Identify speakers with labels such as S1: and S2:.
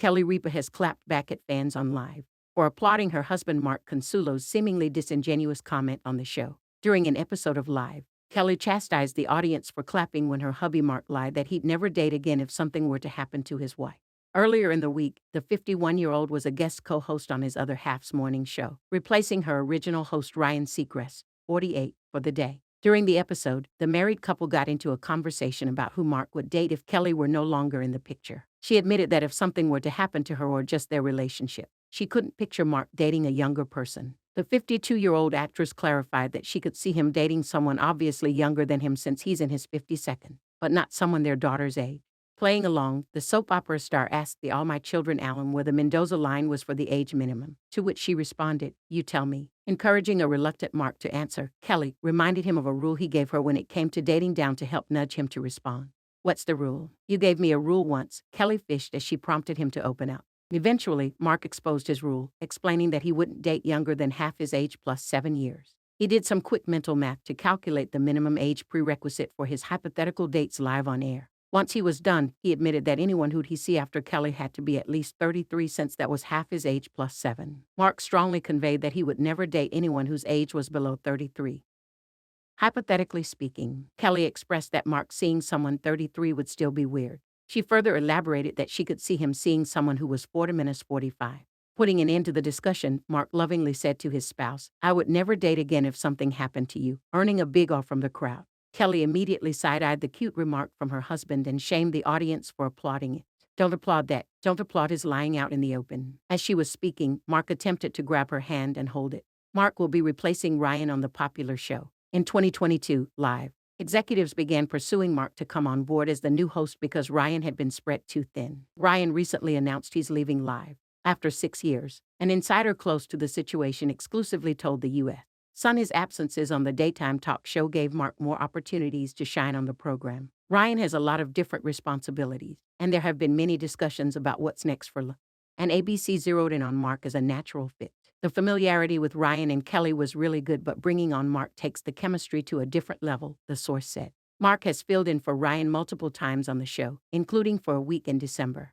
S1: Kelly Ripa has clapped back at fans on Live for applauding her husband Mark Consuelos' seemingly disingenuous comment on the show. During an episode of Live, Kelly chastised the audience for clapping when her hubby Mark lied that he'd never date again if something were to happen to his wife. Earlier in the week, the 51-year-old was a guest co-host on his other half's morning show, replacing her original host Ryan Seacrest, 48, for the day. During the episode, the married couple got into a conversation about who Mark would date if Kelly were no longer in the picture. She admitted that if something were to happen to her or just their relationship, she couldn't picture Mark dating a younger person. The 52-year-old actress clarified that she could see him dating someone obviously younger than him since he's in his 52nd, but not someone their daughter's age. Playing along, the soap opera star asked the All My Children album where the Mendoza line was for the age minimum, to which she responded, "You tell me." Encouraging a reluctant Mark to answer, Kelly reminded him of a rule he gave her when it came to dating down to help nudge him to respond. "What's the rule?" "You gave me a rule once," Kelly fished as she prompted him to open up. Eventually, Mark exposed his rule, explaining that he wouldn't date younger than half his age plus 7 years. He did some quick mental math to calculate the minimum age prerequisite for his hypothetical dates live on air. Once he was done, he admitted that anyone who'd he see after Kelly had to be at least 33 since that was half his age plus 7. Mark strongly conveyed that he would never date anyone whose age was below 33. Hypothetically speaking, Kelly expressed that Mark seeing someone 33 would still be weird. She further elaborated that she could see him seeing someone who was 40 minus 45. Putting an end to the discussion, Mark lovingly said to his spouse, "I would never date again if something happened to you," earning a big off from the crowd. Kelly immediately side-eyed the cute remark from her husband and shamed the audience for applauding it. "Don't applaud that. Don't applaud his lying out in the open." As she was speaking, Mark attempted to grab her hand and hold it. Mark will be replacing Ryan on the popular show. In 2022, Live, executives began pursuing Mark to come on board as the new host because Ryan had been spread too thin. Ryan recently announced he's leaving Live after 6 years. An insider close to the situation exclusively told the U.S. Sun his absences on the daytime talk show gave Mark more opportunities to shine on the program. Ryan has a lot of different responsibilities, and there have been many discussions about what's next for Live. And ABC zeroed in on Mark as a natural fit. The familiarity with Ryan and Kelly was really good, but bringing on Mark takes the chemistry to a different level, the source said. Mark has filled in for Ryan multiple times on the show, including for a week in December.